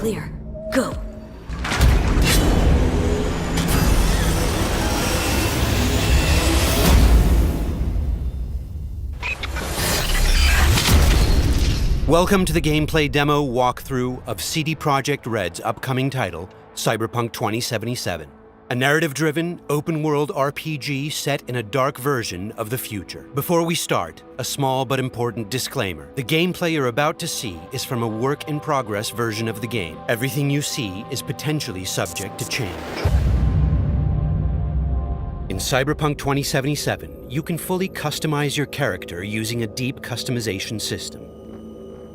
clear. Go! Welcome to the gameplay demo walkthrough of CD Projekt Red's upcoming title, Cyberpunk2077, a narrative-driven, open-world RPG set in a dark version of the future. Before we start, a small but important disclaimer. The gameplay you're about to see is from a work-in-progress version of the game. Everything you see is potentially subject to change. In Cyberpunk 2077, you can fully customize your character using a deep customization system.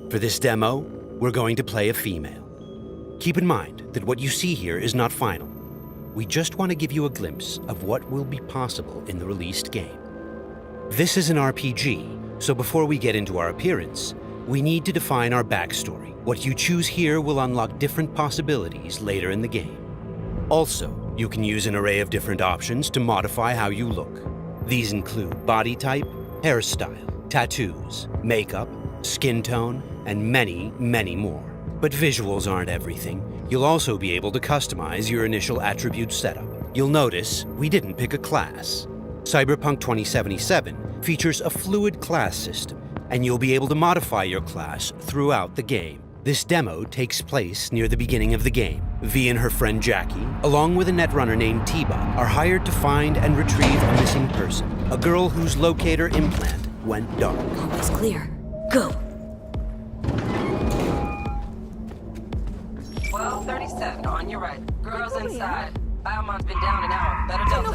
For this demo, we're going to play a female. Keep in mind that what you see here is not final. We just want to give you a glimpse of what will be possible in the released game. This is an RPG, so before we get into our appearance, we need to define our backstory. What you choose here will unlock different possibilities later in the game. Also, you can use an array of different options to modify how you look. These include body type, hairstyle, tattoos, makeup, skin tone, and many, many more. But visuals aren't everything. You'll also be able to customize your initial attribute setup. You'll notice we didn't pick a class. Cyberpunk 2077 features a fluid class system, and you'll be able to modify your class throughout the game. This demo takes place near the beginning of the game. V and her friend Jackie, along with a netrunner named T-Bot, are hired to find and retrieve a missing person, a girl whose locator implant went dark. Always clear. Go! 12:37 on your right. Girls inside. Biomon's been down an hour. Better Delta.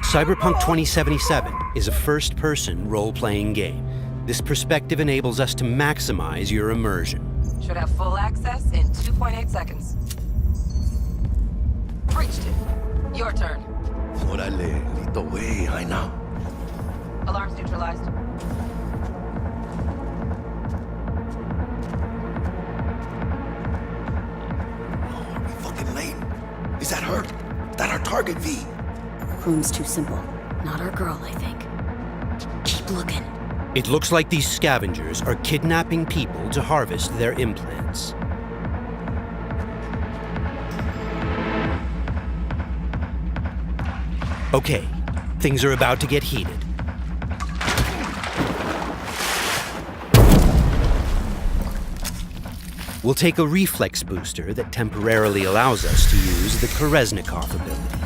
Cyberpunk 2077 is a first-person role-playing game. This perspective enables us to maximize your immersion. Should have full access in 2.8 seconds. Breached it. Your turn. Órale, lead the way, I know. Alarms neutralized. Late. Is that her? Is that our target, V? Room's too simple. Not our girl, I think. Keep looking. It looks like these scavengers are kidnapping people to harvest their implants. Okay, things are about to get heated. We'll take a reflex booster that temporarily allows us to use the Kereznikov ability.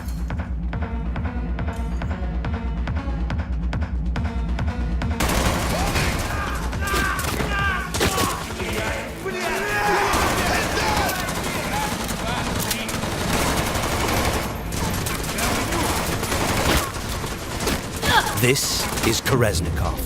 This is Kereznikov.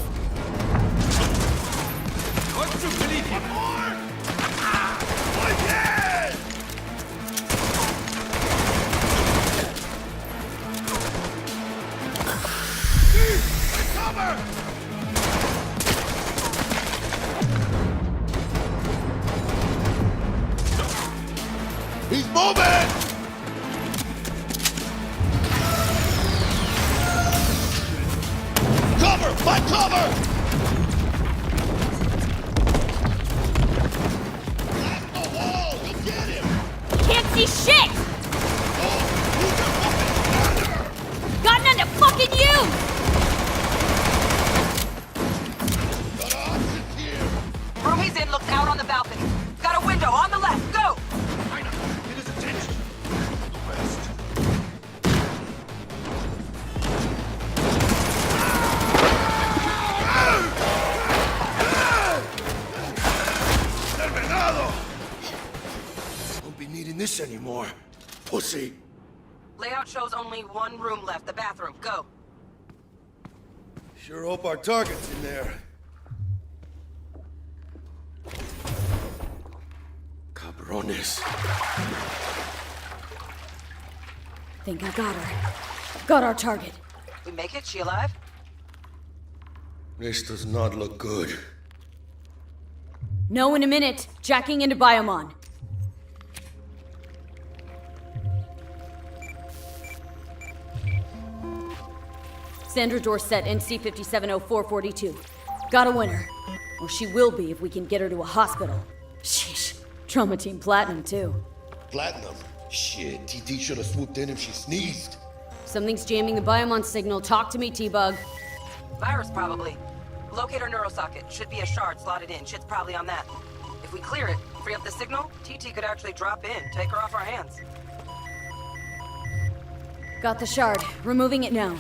He's moving! Cover! Find cover! Blast the wall! You'll get him! Can't see shit! Oh, who's your fucking partner? Got none to fucking use! Got options here! Room he's in looks out on the balcony. Got a window on the left. Go! China, get his attention. The west. Terminado! Won't be needing this anymore, pussy. Layout shows only one room left, the bathroom. Go. Sure hope our target's in there. Cabrones. Think I got her. Got our target. We make it? She alive? This does not look good. No, in a minute. Jacking into Biomon. Sandra Dorset, NC 570442. Got a winner. Or she will be if we can get her to a hospital. Sheesh. Trauma Team Platinum, too. Platinum? Shit, TT should have swooped in if she sneezed. Something's jamming the Biomon signal. Talk to me, T-Bug. Virus, probably. Locate our neurosocket. Should be a shard slotted in. Shit's probably on that. If we clear it, free up the signal, TT could actually drop in, take her off our hands. Got the shard. Removing it now.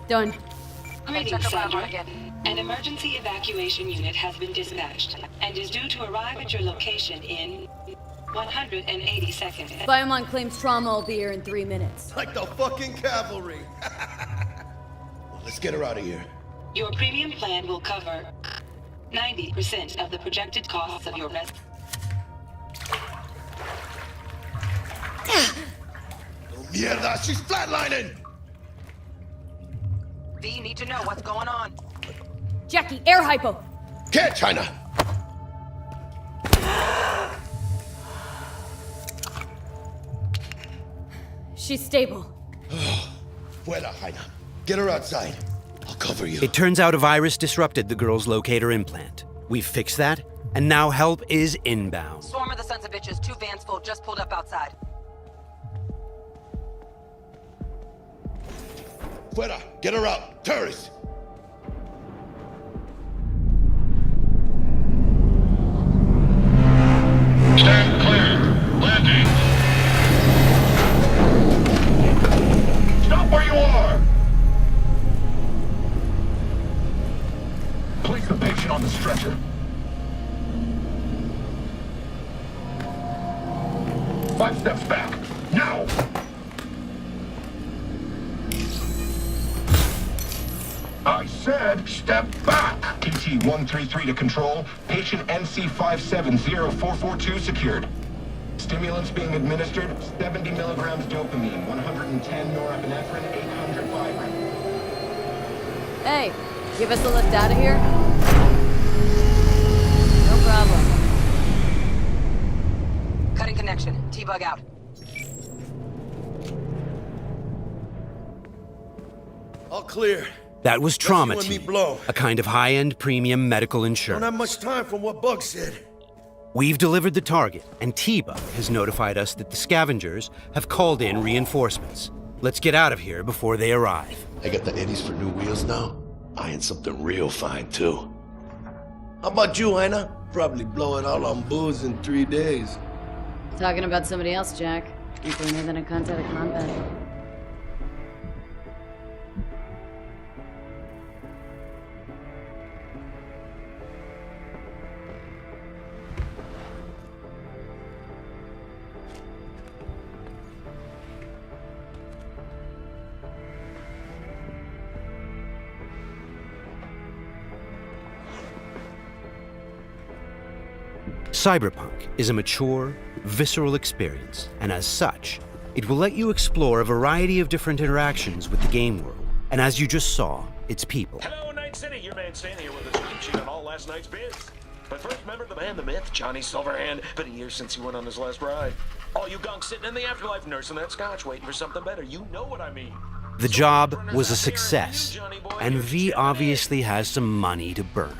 Done. Check Greetings, her Biomon Sandra. again. An emergency evacuation unit has been dispatched and is due to arrive at your location in 180 seconds. Biomon claims trauma will be here in 3 minutes. Like the fucking cavalry. Well, let's get her out of here. Your premium plan will cover 90% of the projected costs of your Mierda, she's flatlining! V, need to know what's going on. Jackie, air hypo! Can't, China! She's stable. Fuera, Jaina. Get her outside. I'll cover you. It turns out a virus disrupted the girl's locator implant. We've fixed that, and now help is inbound. Swarm of the sons of bitches, 2 vans full, just pulled up outside. Fuera, get her out. Terrorists! Stand clear. Landing. Stop where you are. Place the patient on the stretcher. Five steps back. Now! I said step back! TT-133 to control. Patient NC570442 secured. Stimulants being administered, 70 milligrams dopamine, 110 norepinephrine, 800 Vibrant. Hey, give us a lift out of here? No problem. Cutting connection. T-Bug out. All clear. That was Trauma you and me Team, blow. a kind of high-end premium medical Don't insurance. have much time from what Bug said. We've delivered the target, and T-Bug has notified us that the scavengers have called in reinforcements. Let's get out of here before they arrive. I got the eddies for new wheels now. Eyeing something real fine, too. How about you, Jaina? Probably blow it all on booze in 3 days. Talking about somebody else, Jack. You cleaner than a cunt out of combat. Cyberpunk is a mature, visceral experience, and as such, it will let you explore a variety of different interactions with the game world. And as you just saw, its people. Hello, Night City. Your man Stan here with a cheat sheet on all last night's bids. But first, remember the man, the myth, Johnny Silverhand. Been a year since he went on his last ride. All you gunks sitting in the afterlife nursing that scotch, waiting for something better. You know what I mean. The job was a success, and V obviously has some money to burn.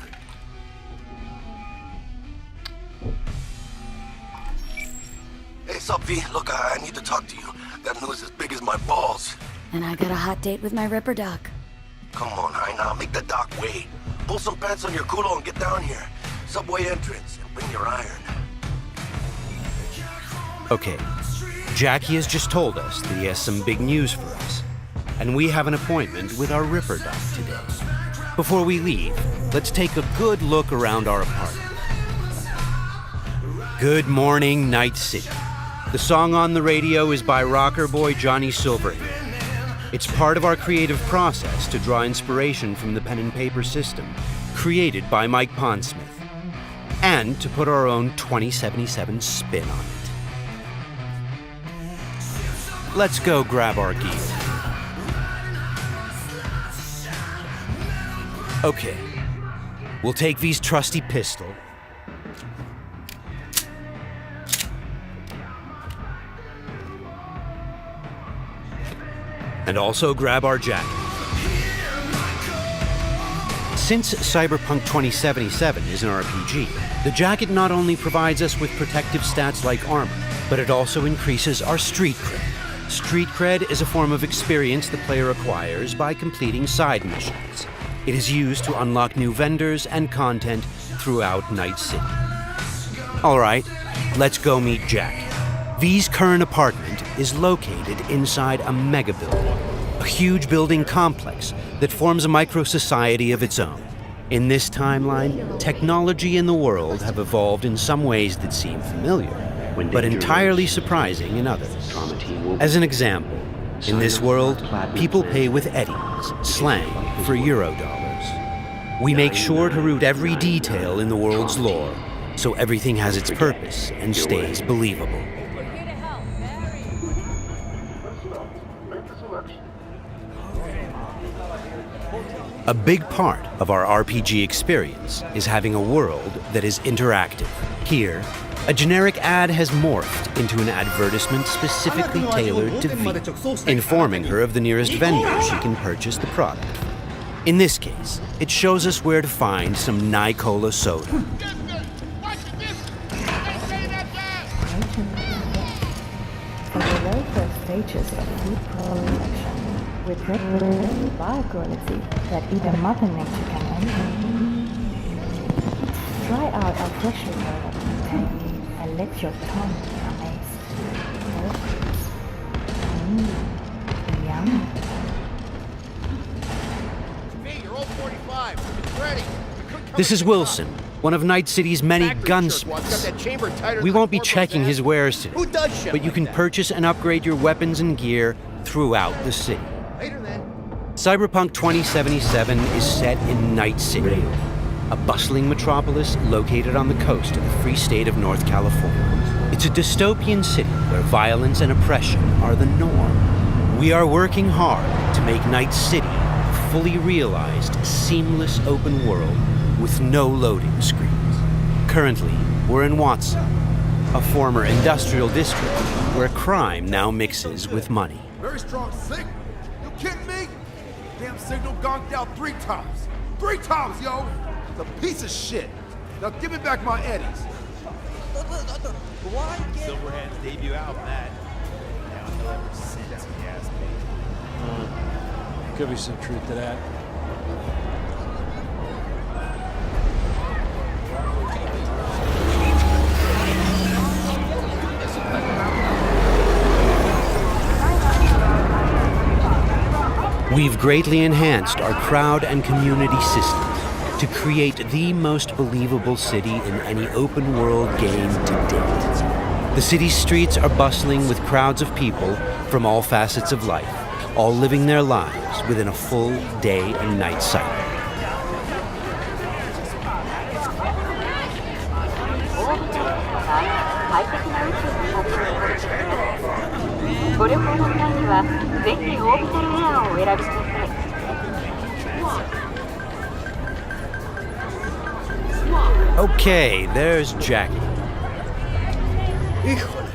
Hey, sup, V? Look, I need to talk to you. Got news as big as my balls. And I got a hot date with my Ripper Doc. Come on, Jaina, make the doc wait. Pull some pants on your culo and get down here. Subway entrance, and bring your iron. Okay, Jackie has just told us that he has some big news for us, and we have an appointment with our Ripper Doc today. Before we leave, let's take a good look around our apartment. Good morning, Night City. The song on the radio is by rocker boy Johnny Silverhand. It's part of our creative process to draw inspiration from the pen and paper system created by Mike Pondsmith, and to put our own 2077 spin on it. Let's go grab our gear. Okay, we'll take V's trusty pistol, and also grab our jacket. Since Cyberpunk2077 is an RPG, the jacket not only provides us with protective stats like armor, but it also increases our street cred. Street cred is a form of experience the player acquires by completing side missions. It is used to unlock new vendors and content throughout Night City. All right, let's go meet Jack. V's current apartment is located inside a mega building, a huge building complex that forms a micro-society of its own. In this timeline, technology and the world have evolved in some ways that seem familiar, but entirely surprising in others. As an example, in this world, people pay with eddies, slang for Eurodollars. We make sure to root every detail in the world's lore, so everything has its purpose and stays believable. A big part of our RPG experience is having a world that is interactive. Here, a generic ad has morphed into an advertisement specifically tailored to V, informing her of the nearest vendor she can purchase the product. In this case, it shows us where to find some Nicola soda. For the very first stages of food production, with bio-quality that even Mother Nature can envy. Try out our freshly developed content and let your tongue be amazed. Yum. Hey, you're all 45. It's ready. This is Wilson, one of Night City's many gunsmiths. We won't be checking his wares today, but you can purchase and upgrade your weapons and gear throughout the city. Cyberpunk 2077 is set in Night City, a bustling metropolis located on the coast of the free state of North California. It's a dystopian city where violence and oppression are the norm. We are working hard to make Night City a fully realized, seamless open world with no loading screens. Currently, we're in Watson, a former industrial district where crime now mixes with money. Very strong signal. You kidding me? Damn signal gonked out 3 times. 3 times, yo! It's a piece of shit. Now give me back my eddies. Silverhand's debut album, that. Now ever since he asked me. Could be some truth to that. We've greatly enhanced our crowd and community systems to create the most believable city in any open-world game to date. The city's streets are bustling with crowds of people from all facets of life, all living their lives within a full day and night cycle. Okay, there's Jackie. Híjole.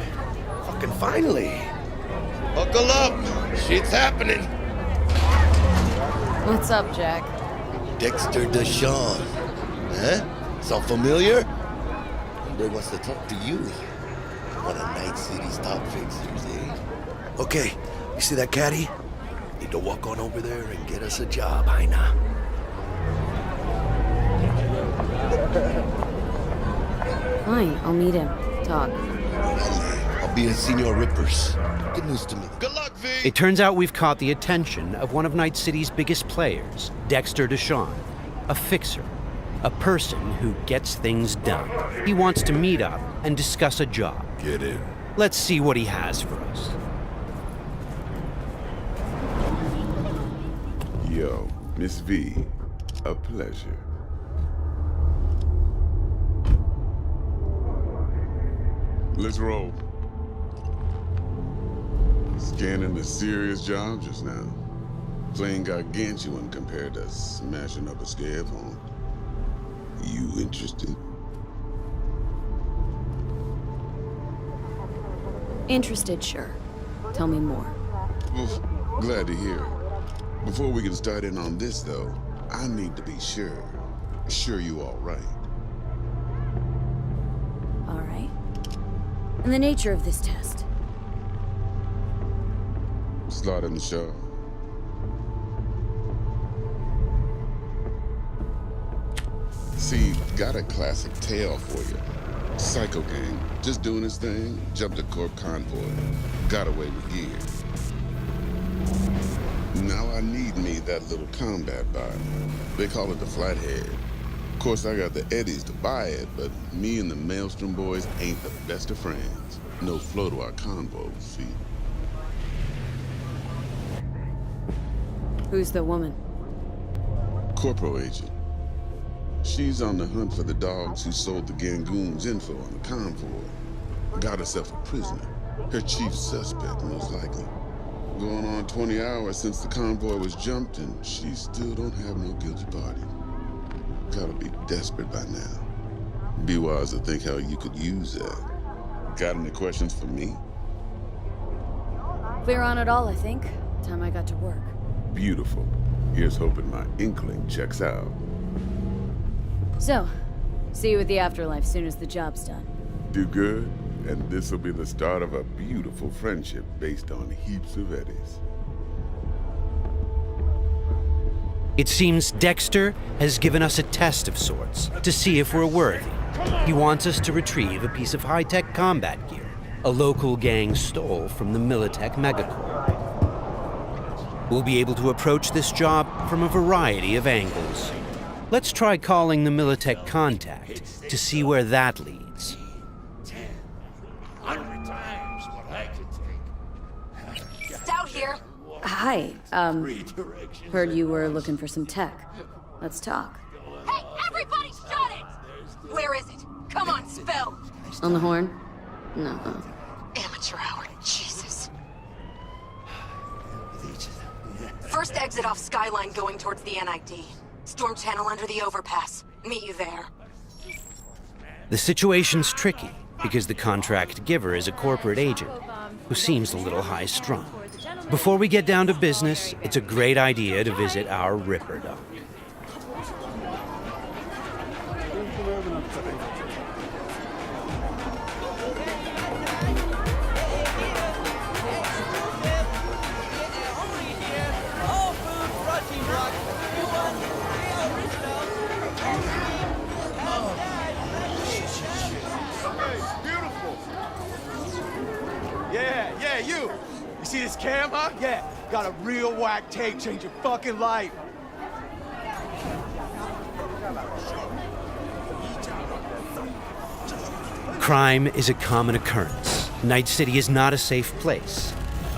Fucking finally. Buckle up. Shit's happening. What's up, Jack? Dexter Deshawn. Huh? Sound familiar? Hombre wants to talk to you. One of Night City's top fixers, eh? Okay, you see that caddy? Need to walk on over there and get us a job, Jaina. Fine, I'll meet him. Talk. I'll be at Senor Ripper's. Good news to me. Good luck, V! It turns out we've caught the attention of one of Night City's biggest players, Dexter Deshawn, a fixer, a person who gets things done. He wants to meet up and discuss a job. Get in. Let's see what he has for us. Yo, Miss V, a pleasure. Let's roll. Scanning a serious job just now. Playing gargantuan compared to smashing up a scab home. You interested? Interested, sure. Tell me more. Well, glad to hear it. Before we can start in on this, though, I need to be sure. Sure you all right. All right. And the nature of this test? Slot in the show. See, got a classic tale for you. Psycho gang, just doing his thing, jumped a corp convoy, got away with gear. Now I need me that little combat bot. They call it the Flathead. Of course, I got the Eddies to buy it, but me and the Maelstrom boys ain't the best of friends. No flow to our convo, see? Who's the woman? Corporal agent. She's on the hunt for the dogs who sold the Gangoon's info on the convoy. Got herself a prisoner. Her chief suspect, most likely. Going on 20 hours since the convoy was jumped, and she still don't have no guilty party. Gotta be desperate by now. Be wise to think how you could use that. Got any questions for me? Clear on it all, I think. Time I got to work. Beautiful. Here's hoping my inkling checks out. So, see you at the afterlife soon as the job's done. Do good, and this'll be the start of a beautiful friendship based on heaps of eddies. It seems Dexter has given us a test of sorts to see if we're worthy. He wants us to retrieve a piece of high-tech combat gear a local gang stole from the Militech megacorp. We'll be able to approach this job from a variety of angles. Let's try calling the Militech contact to see where that leads. 100 times what I could take. Stout here. Hi, heard you were looking for some tech. Let's talk. Hey, everybody shut it! Where is it? Come on, spill! On the horn? No. Amateur hour, Jesus. First exit off Skyline going towards the NID. Storm channel under the overpass. Meet you there. The situation's tricky because the contract giver is a corporate agent who seems a little high-strung. Before we get down to business, it's a great idea to visit our Ripper Doc. Yeah, you! You see this cam, huh? Yeah, got a real whack tape, change your fucking life. Crime is a common occurrence. Night City is not a safe place.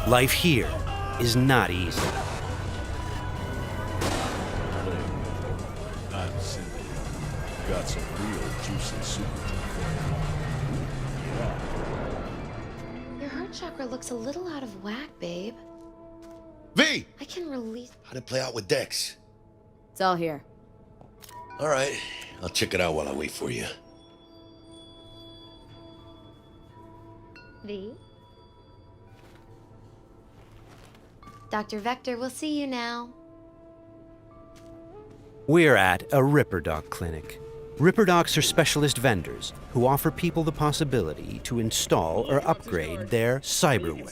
Life here is not easy. I'm simple. Got some real juicy soup. Your heart chakra looks a little out of whack, babe. V! I can release... How'd it play out with Dex? It's all here. All right, I'll check it out while I wait for you. V? Dr. Vector, we'll see you now. We're at a Ripper Doc clinic. Ripper Docs are specialist vendors who offer people the possibility to install or upgrade their cyberware.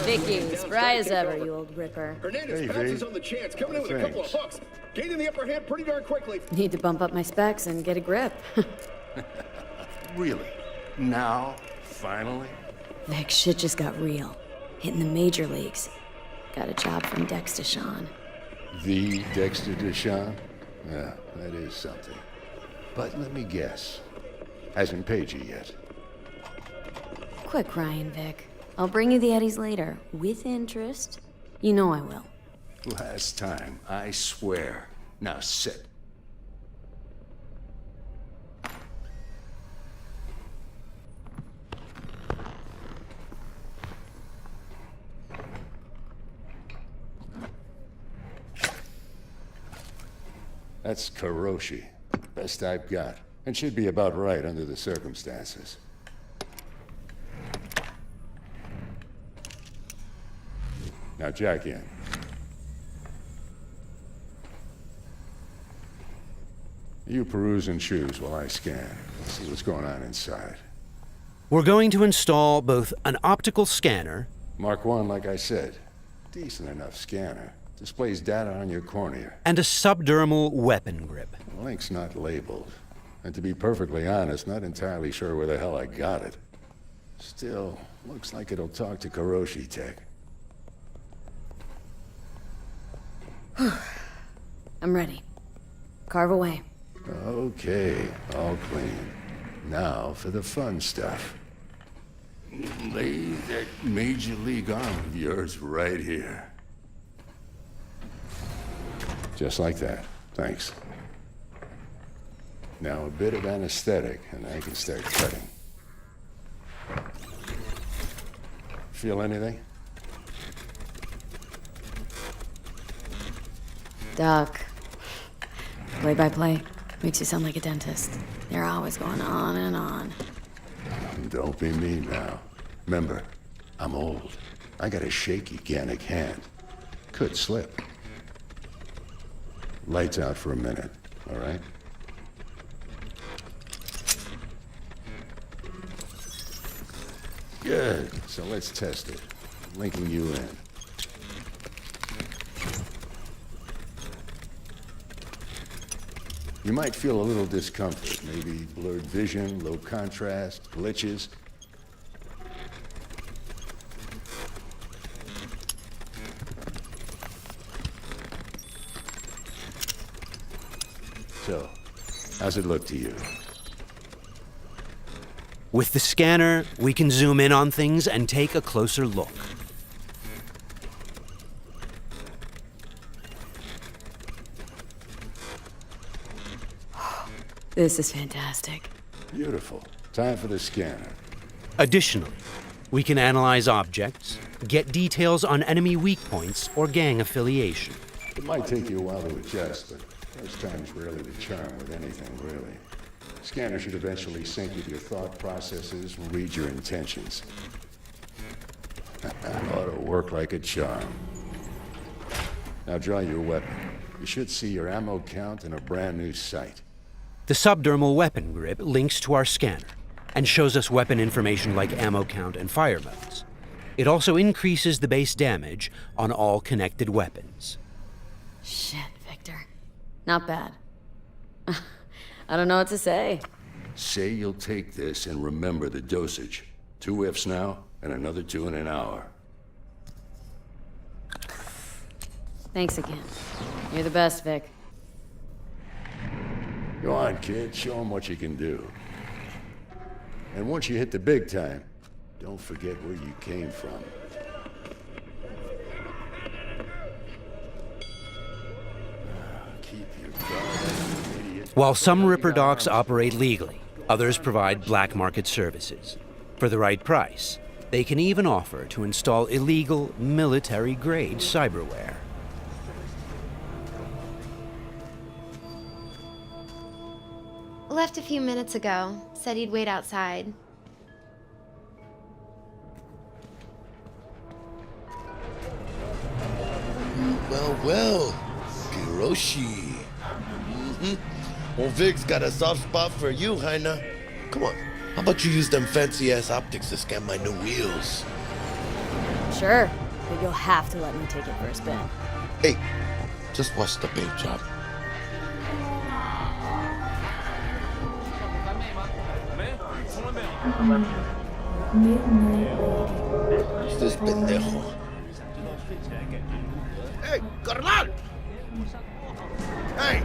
Vicky, spry as ever, you old Ripper. Hernandez bounces on the chance, coming in with a couple of hooks. Gaining the upper hand pretty darn quickly. Need to bump up my specs and get a grip. Really? Now? Finally? Vic, shit just got real. Hitting the major leagues. Got a job from Dex Deshawn. The Dexter Deshawn? Yeah, that is something. But let me guess. Hasn't paid you yet. Quit crying, Vic. I'll bring you the Eddies later, with interest. You know I will. Last time, I swear. Now sit. That's Karoshi. Best I've got. And should be about right under the circumstances. Now jack in. You peruse and choose while I scan. Let's see what's going on inside. We're going to install both an optical scanner... Mark 1, like I said. Decent enough scanner. Displays data on your cornea. ...and a subdermal weapon grip. The link's not labeled. And to be perfectly honest, not entirely sure where the hell I got it. Still, looks like it'll talk to Kiroshi Tech. I'm ready. Carve away. Okay, all clean. Now for the fun stuff. Lay that Major League arm of yours right here. Just like that. Thanks. Now a bit of anesthetic, and I can start cutting. Feel anything? Doc. Play-by-play. Makes you sound like a dentist. They're always going on and on. Don't be me now. Remember, I'm old. I got a shaky Gannic hand. Could slip. Lights out for a minute, all right? Good. So let's test it. Linking you in. You might feel a little discomfort, maybe blurred vision, low contrast, glitches. So, how's it look to you? With the scanner, we can zoom in on things and take a closer look. This is fantastic. Beautiful. Time for the scanner. Additionally, we can analyze objects, get details on enemy weak points or gang affiliation. It might take you a while to adjust, but first time's rarely the charm with anything, really. Scanner should eventually sync with your thought processes and read your intentions. Ought to work like a charm. Now draw your weapon. You should see your ammo count in a brand new sight. The subdermal weapon grip links to our scanner and shows us weapon information like ammo count and fire modes. It also increases the base damage on all connected weapons. Shit, Victor. Not bad. I don't know what to say. Say you'll take this and remember the dosage. 2 whiffs now, and another 2 in an hour. Thanks again. You're the best, Vic. Go on, kid. Show them what you can do. And once you hit the big time, don't forget where you came from. Keep your guard, idiot. While some Ripper docs operate legally, others provide black market services. For the right price, they can even offer to install illegal, military-grade cyberware. Left a few minutes ago. Said he'd wait outside. Well, Kiroshi. Well, Vic's got a soft spot for you, Heina. Come on, how about you use them fancy-ass optics to scan my new wheels? Sure, but you'll have to let me take it for a spin. Hey, just watch the paint job. Who's this pendejo? Hey, carnal! Hey,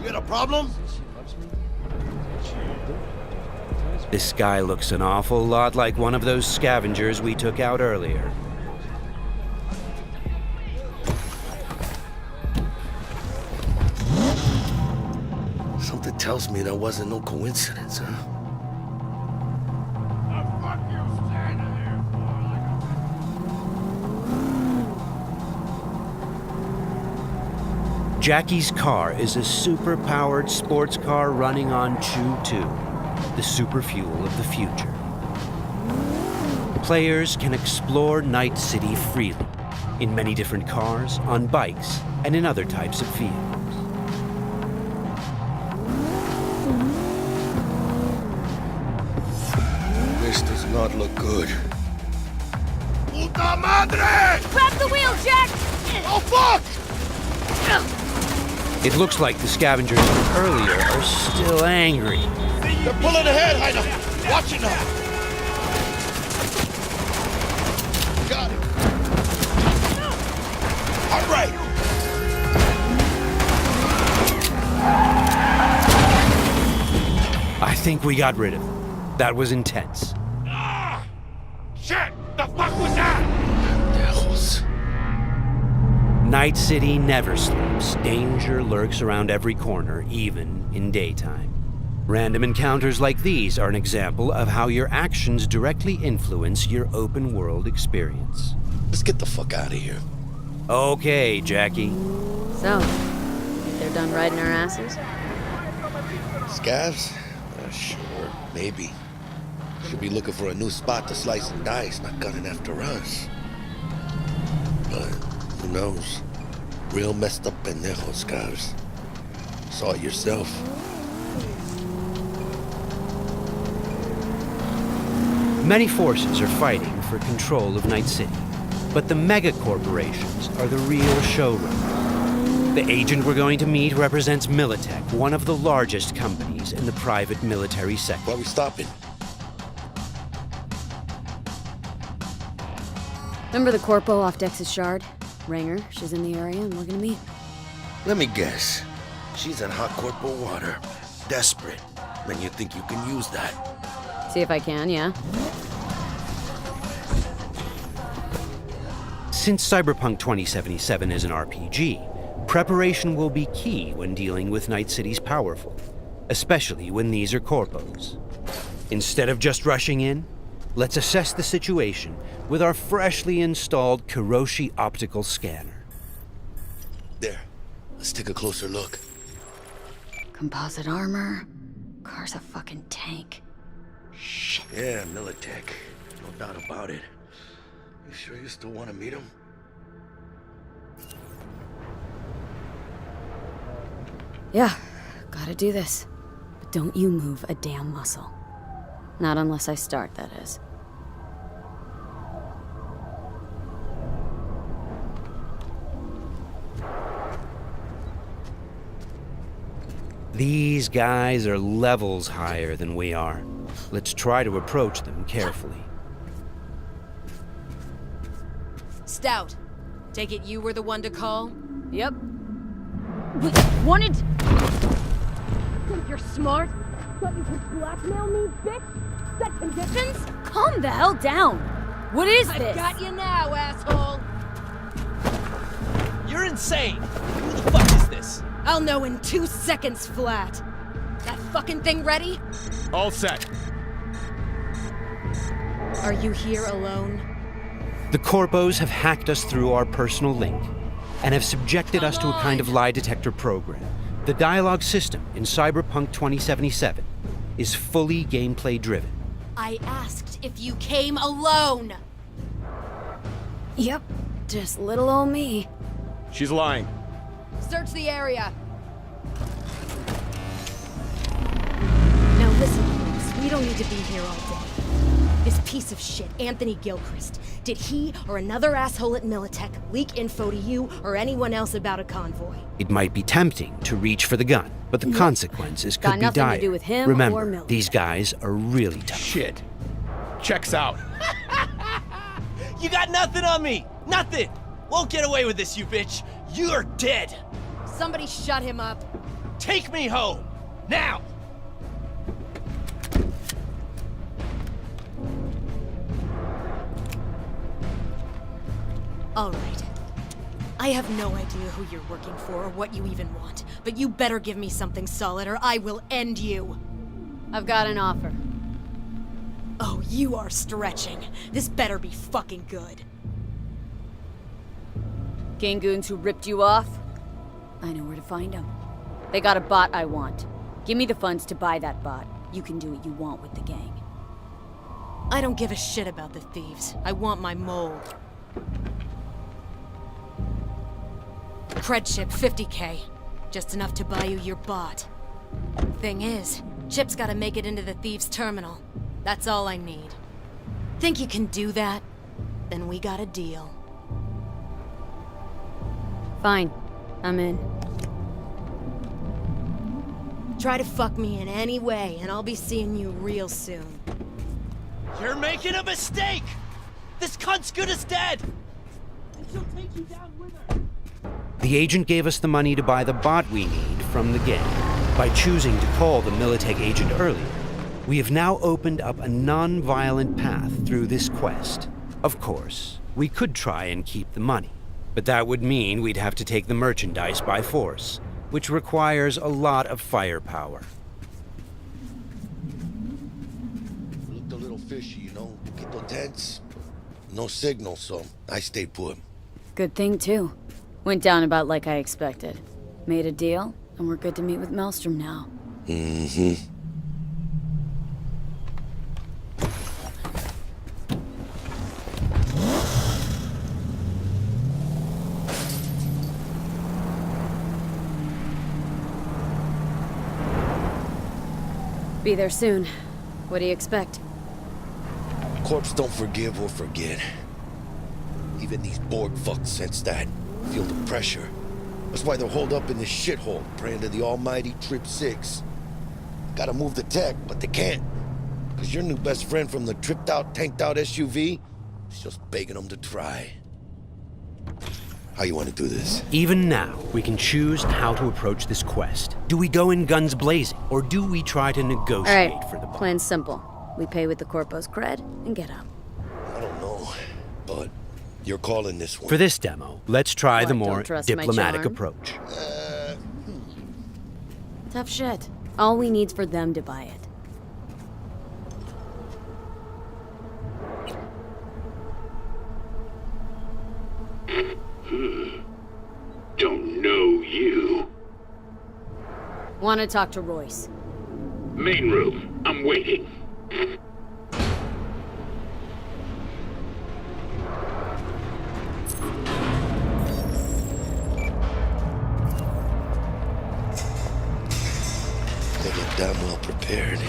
you got a problem? This guy looks an awful lot like one of those scavengers we took out earlier. Something tells me that wasn't no coincidence, huh? Jackie's car is a super-powered sports car running on Chew-2, the super fuel of the future. Players can explore Night City freely, in many different cars, on bikes, and in other types of vehicles. not look good. Puta madre! Grab the wheel, Jack! Oh, fuck! It looks like the scavengers from earlier are still angry. They're pulling ahead, Heiner. Watch it now. Got it. All right. I think we got rid of it. That was intense. Shit! The fuck was that? Devils. Night City never sleeps. Danger lurks around every corner, even in daytime. Random encounters like these are an example of how your actions directly influence your open world experience. Let's get the fuck out of here. Okay, Jackie. So, they're done riding our asses? Scavs? Sure, maybe. Should be looking for a new spot to slice and dice, not gunning after us. But who knows? Real messed up pendejos, Scavs. Saw it yourself. Many forces are fighting for control of Night City, but the mega corporations are the real showrunner. The agent we're going to meet represents Militech, one of the largest companies in the private military sector. Why are we stopping? Remember the corpo off Dex's Shard? Ranger, she's in the area and looking to meet. Let me guess. She's in hot corporal water. Desperate. Then you think you can use that? See if I can, yeah. Since Cyberpunk2077 is an RPG, preparation will be key when dealing with Night City's powerful, especially when these are corpos. Instead of just rushing in, let's assess the situation with our freshly installed Kiroshi optical scanner. There. Let's take a closer look. Composite armor. Car's a fucking tank. Shit. Yeah, Militech. No doubt about it. You sure you still want to meet him? Yeah, gotta do this. But don't you move a damn muscle. Not unless I start, that is. These guys are levels higher than we are. Let's try to approach them carefully. Stout, take it you were the one to call? Yep. Wanted... Think you're smart? Thought you could blackmail me, bitch? Set conditions? Calm the hell down! What is this? I've got you now, asshole! You're insane! Who the fuck is this? I'll know in 2 seconds flat. That fucking thing ready? All set. Are you here alone? The corpos have hacked us through our personal link and have subjected us to a kind of lie detector program. The dialogue system in Cyberpunk 2077 is fully gameplay driven. I asked if you came alone! Yep, just little old me. She's lying. Search the area. Now listen, please. We don't need to be here all day. This piece of shit, Anthony Gilchrist, did he or another asshole at Militech leak info to you or anyone else about a convoy? It might be tempting to reach for the gun, but the consequences Got could be nothing dire. to do with him or Remember, Militech. these guys are really tough. Shit. Checks out. You got nothing on me! Nothing! Won't get away with this, you bitch! You're dead! Somebody shut him up. Take me home! Now! All right. I have no idea who you're working for or what you even want, but you better give me something solid or I will end you. I've got an offer. Oh, you are stretching. This better be fucking good. Gangoons who ripped you off? I know where to find them. They got a bot I want. Give me the funds to buy that bot. You can do what you want with the gang. I don't give a shit about the thieves. I want my mole. Cred chip, 50K. Just enough to buy you your bot. Thing is, chip's gotta make it into the thieves' terminal. That's all I need. think you can do that? Then we got a deal. Fine. I'm in. Try to fuck me in any way, and I'll be seeing you real soon. You're making a mistake! This cunt's good as dead! And she'll take you down with her. The agent gave us the money to buy the bot we need from the gang. By choosing to call the Militech agent earlier, we have now opened up a non-violent path through this quest. Of course, we could try and keep the money, but that would mean we'd have to take the merchandise by force, which requires a lot of firepower. Looked a little fishy, you know? Poquito tense. No signal, so I stayed put. Good thing, too. Went down about like I expected. Made a deal, and we're good to meet with Maelstrom now. Mm-hmm. Be there soon. What do you expect? Corps don't forgive or forget. Even these Borg fucks sense that. Feel the pressure. That's why they're holed up in this shithole, praying to the almighty Trip 6. Gotta move the tech, but they can't. Cause your new best friend from the tripped out, tanked out SUV is just begging them to try. How you want to do this? Even now, we can choose how to approach this quest. Do we go in guns blazing, or do we try to negotiate for the bot? Plan's simple. We pay with the Corpo's cred and get out. I don't know, but you're calling this one. For this demo, let's try What, the don't more trust my diplomatic charm? approach. Tough shit. All we need's for them to buy it. Don't know you. Want to talk to Royce. Main room. I'm waiting. They look damn well prepared.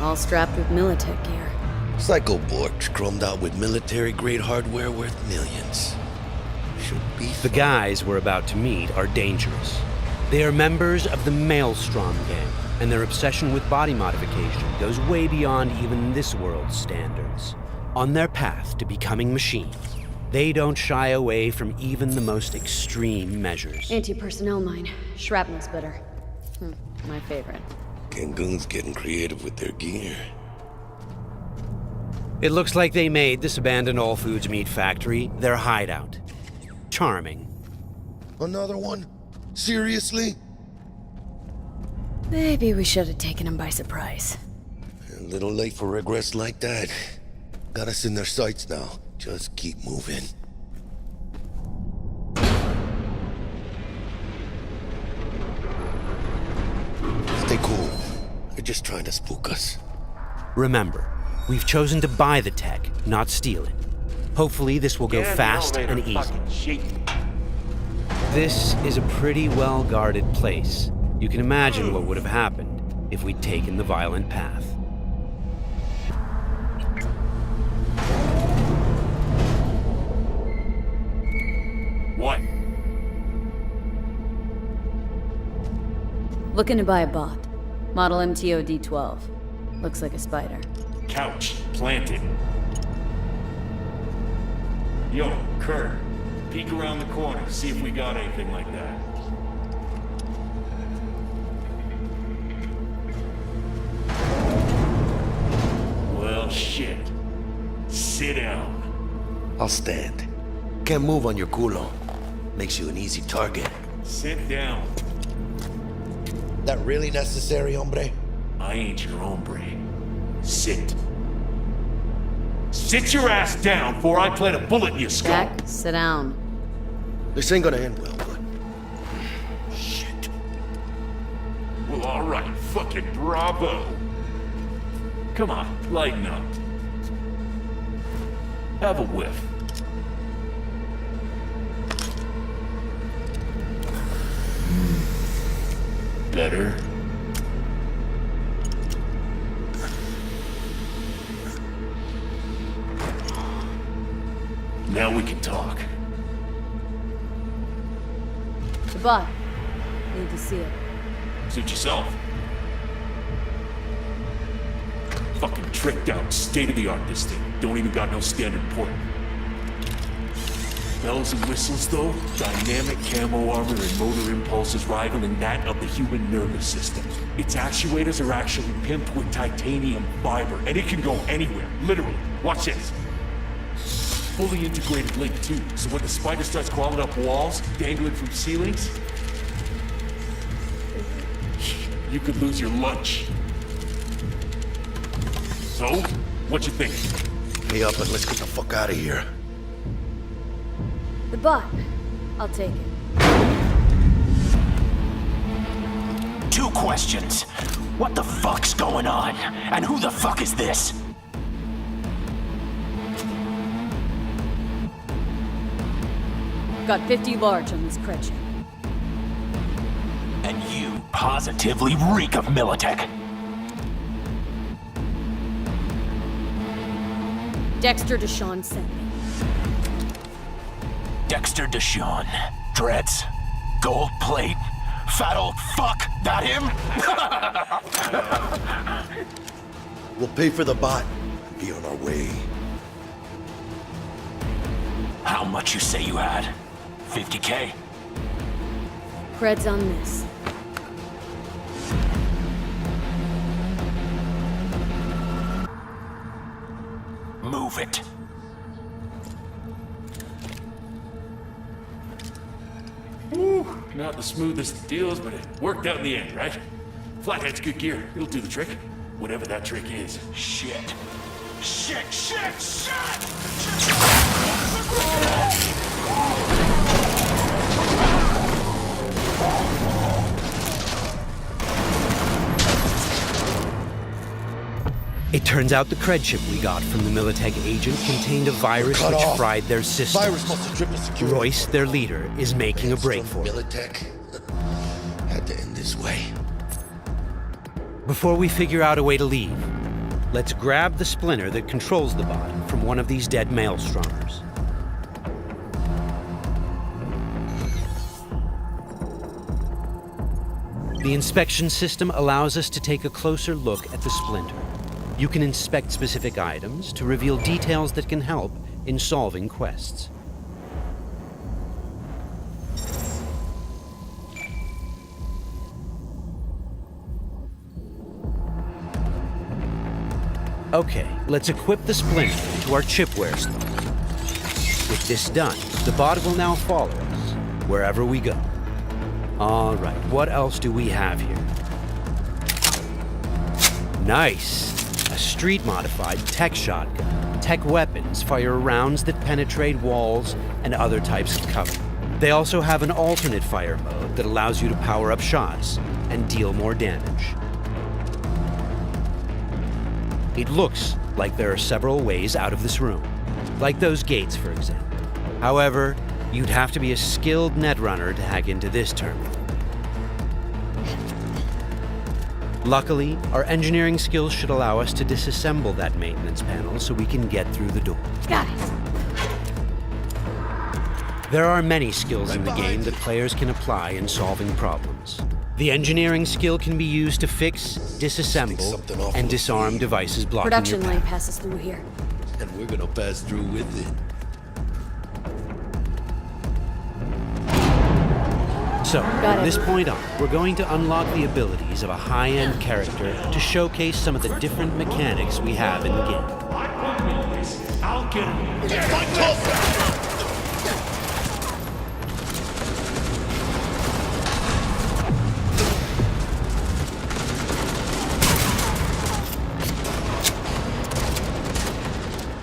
All strapped with Militech gear. Psycho Borgs chromed out with military-grade hardware worth millions. Should be The guys we're about to meet are dangerous. They are members of the Maelstrom gang, and their obsession with body modification goes way beyond even this world's standards. On their path to becoming machines, they don't shy away from even the most extreme measures. Anti-personnel mine. Shrapnel spitter. My favorite. Gangoon's getting creative with their gear. It looks like they made this abandoned all foods meat factory their hideout. Charming. Another one? Seriously? Maybe we should have taken him by surprise. A little late for regrets like that. Got us in their sights now. Just keep moving. Stay cool. They're just trying to spook us. Remember, we've chosen to buy the tech, not steal it. Hopefully this will go fast and easy. This is a pretty well-guarded place. You can imagine what would have happened if we'd taken the violent path. What? Looking to buy a bot. Model MTO D12. Looks like a spider. Couch planted. Yo, Kurt. Peek around the corner, see if we got anything like that. Well, shit. Sit down. I'll stand. Can't move on your culo. Makes you an easy target. Sit down. That really necessary, hombre? I ain't your hombre. Sit. Sit your ass down before I plant a bullet in your skull. Jack, sit down. This ain't gonna end well, but... Shit. Well, alright. Fucking bravo. Come on, lighten up. Have a whiff. Better. Now we can talk. The bot. Need to see it. Suit yourself. Fucking tricked out, state-of-the-art this thing. Don't even got no standard port. Bells and whistles though, dynamic camo armor and motor impulses rivaling that of the human nervous system. Its actuators are actually pimped with titanium fiber, and it can go anywhere, literally. Watch this. Fully integrated link too, so when the spider starts crawling up walls, dangling from ceilings, you could lose your lunch. So, what you think? Pay up and let's get the fuck out of here. The bot. I'll take it. 2 questions. What the fuck's going on? And who the fuck is this? Got 50 large on this cred ship. And you positively reek of Militech. Dexter Deshawn sent me. Dexter Deshawn. Dreads. Gold plate. Fat old fuck. That him? We'll pay for the bot and be on our way. How much you say you had? 50K? Cred's on this. Move it. Woo, not the smoothest of deals, but it worked out in the end, right? Flathead's good gear. It'll do the trick. Whatever that trick is. Shit. Shit, shit, shit! It turns out the cred chip we got from the Militech agent contained a virus which fried their systems. Virus must have tripped security. Royce, their leader, is making a break for it. Militech had to end this way. Before we figure out a way to leave, let's grab the splinter that controls the bot from one of these dead maelstromers. The inspection system allows us to take a closer look at the splinter. You can inspect specific items to reveal details that can help in solving quests. Okay, let's equip the splinter into our chipware slot. With this done, the bot will now follow us wherever we go. All right, what else do we have here? Nice! A street-modified tech shotgun. Tech weapons fire rounds that penetrate walls and other types of cover. They also have an alternate fire mode that allows you to power up shots and deal more damage. It looks like there are several ways out of this room, like those gates, for example. However, you'd have to be a skilled netrunner to hack into this terminal. Luckily, our engineering skills should allow us to disassemble that maintenance panel so we can get through the door. Got it. There are many skills in the game that players can apply in solving problems. The engineering skill can be used to fix, disassemble, and disarm devices blocking Production your line path. passes through here. And we're gonna pass through with it. So, from this point on, we're going to unlock the abilities of a high-end character to showcase some of the different mechanics we have in the game. I'll get him.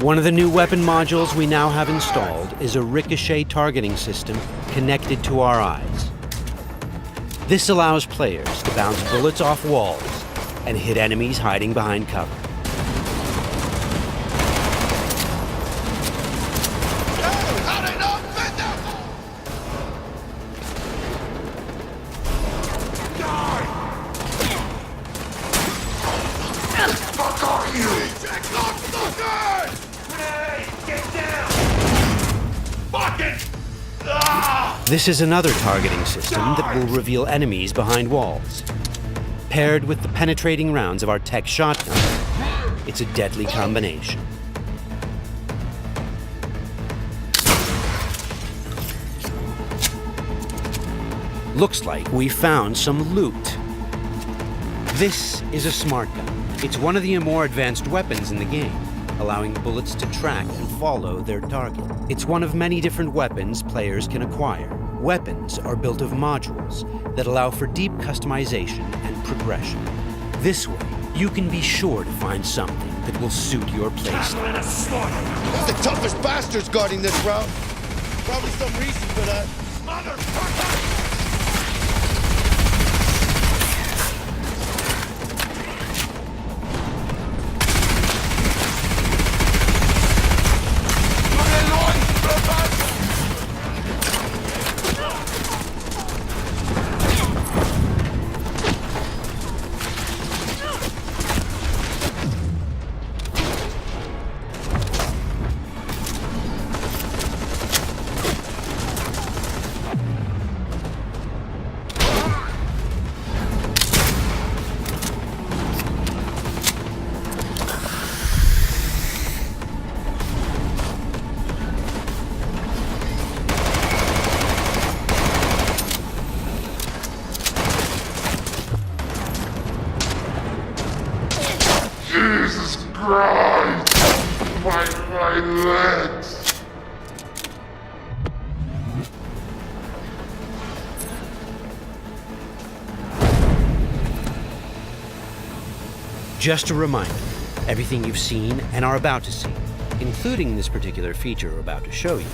One of the new weapon modules we now have installed is a ricochet targeting system connected to our eyes. This allows players to bounce bullets off walls and hit enemies hiding behind cover. This is another targeting system that will reveal enemies behind walls. Paired with the penetrating rounds of our tech shotgun, it's a deadly combination. Looks like we found some loot. This is a smart gun. It's one of the more advanced weapons in the game, allowing bullets to track and follow their target. It's one of many different weapons players can acquire. Weapons are built of modules that allow for deep customization and progression. This way, you can be sure to find something that will suit your playstyle. There's the toughest bastards guarding this route. Probably some reason for that. Motherfucker! Jesus Christ! My legs! Just a reminder, everything you've seen and are about to see, including this particular feature we're about to show you,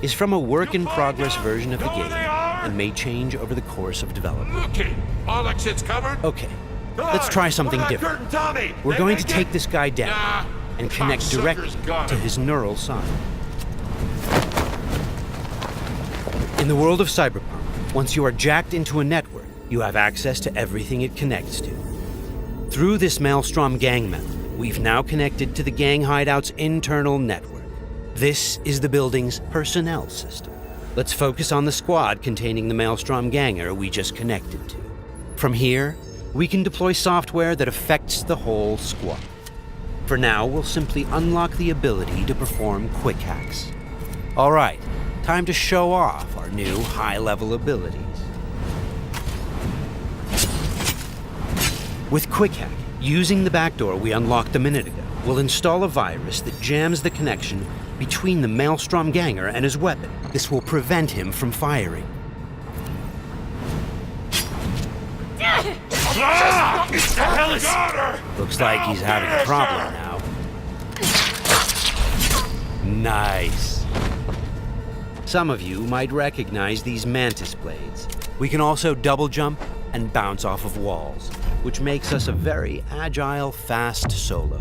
is from a work-in-progress version of the game and may change over the course of development. Okay, all exits covered? Okay, let's try something different. We're going to take this guy down and connect directly to his neural side. In the world of Cyberpunk, once you are jacked into a network, you have access to everything it connects to. Through this Maelstrom gang member, we've now connected to the gang hideout's internal network. This is the building's personnel system. Let's focus on the squad containing the Maelstrom ganger we just connected to. From here, we can deploy software that affects the whole squad. For now, we'll simply unlock the ability to perform quick hacks. All right, time to show off our new high-level abilities. With Quick Hack, using the backdoor we unlocked a minute ago, we'll install a virus that jams the connection between the Maelstrom ganger and his weapon. This will prevent him from firing. Looks like he's having a problem now. Nice. Some of you might recognize these mantis blades. We can also double jump and bounce off of walls, which makes us a very agile, fast solo.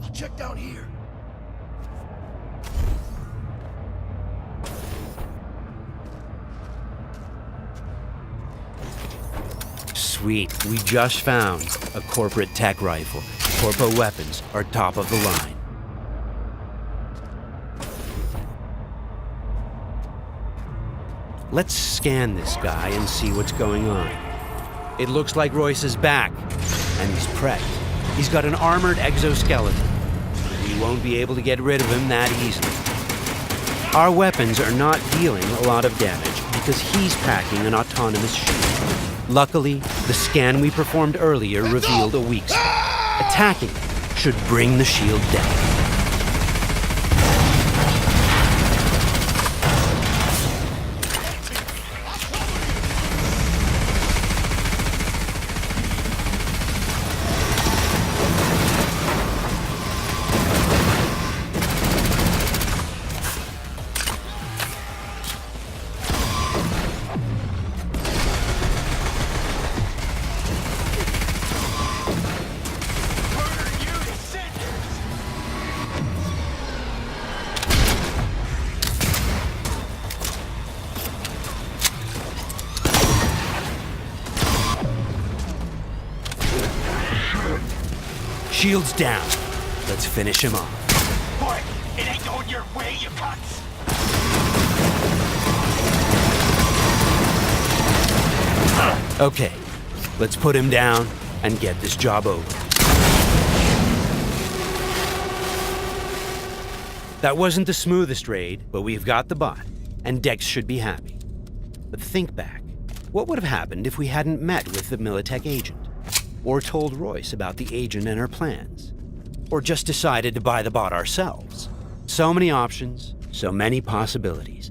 I'll check down here. Sweet, we just found a corporate tech rifle. Corpo weapons are top of the line. Let's scan this guy and see what's going on. It looks like Royce is back, and he's prepped. He's got an armored exoskeleton. We won't be able to get rid of him that easily. Our weapons are not dealing a lot of damage because he's packing an autonomous shield. Luckily, the scan we performed earlier revealed a weak spot. Attacking should bring the shield down. Shields down. Let's finish him off. Boy, it ain't going your way, you cunts. Okay, let's put him down and get this job over. That wasn't the smoothest raid, but we've got the bot, and Dex should be happy. But think back. What would have happened if we hadn't met with the Militech agent? Or told Royce about the agent and her plans? Or just decided to buy the bot ourselves? So many options, so many possibilities,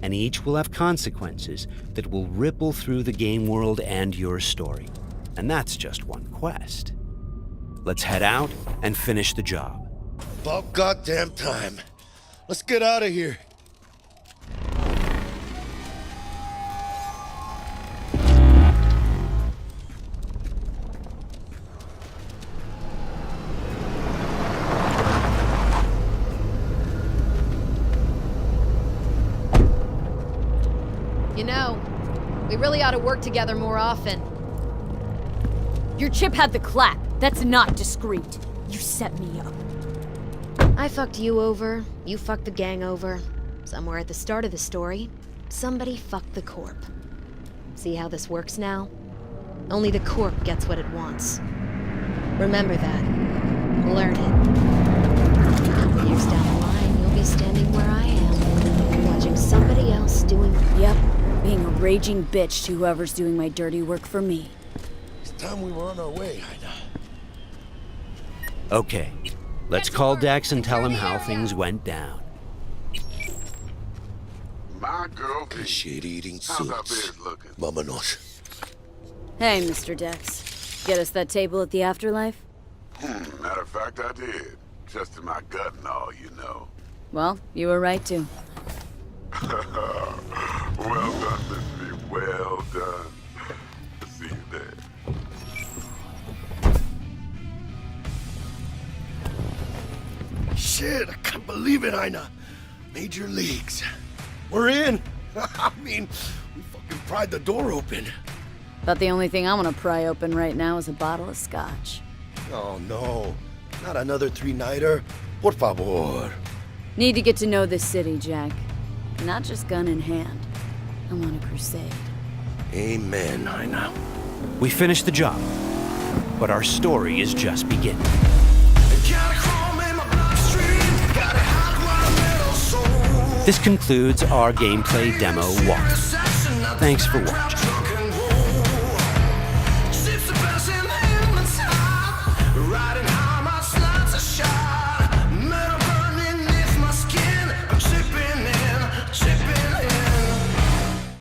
and each will have consequences that will ripple through the game world and your story. And that's just one quest. Let's head out and finish the job. About goddamn time. Let's get out of here. You know, we really ought to work together more often. Your chip had the clap. That's not discreet. You set me up. I fucked you over, you fucked the gang over. Somewhere at the start of the story, somebody fucked the Corp. See how this works now? Only the Corp gets what it wants. Remember that. Learn it. Years down the line, you'll be standing where I am, watching somebody else doing... Yep, being a raging bitch to whoever's doing my dirty work for me. It's time we were on our way, Ida. Okay, let's call Dex and tell him how things went down. My girl, shit-eating how's our suits. bed looking? Vámonos. Hey, Mr. Dex. Get us that table at the afterlife? Matter of fact, I did. Just in my gut and all, you know. Well, you were right to. Well done, Missy. Well done. See you there. Shit, I can't believe it, Ina. Major leagues. We're in. I mean, we fucking pried the door open. But the only thing I want to pry open right now is a bottle of scotch. Oh, no. Not another three-nighter. Por favor. Need to get to know this city, Jack. Not just gun in hand. I want a crusade. Amen, Ina. We finished the job, but our story is just beginning. This concludes our gameplay demo walk. Thanks for watching.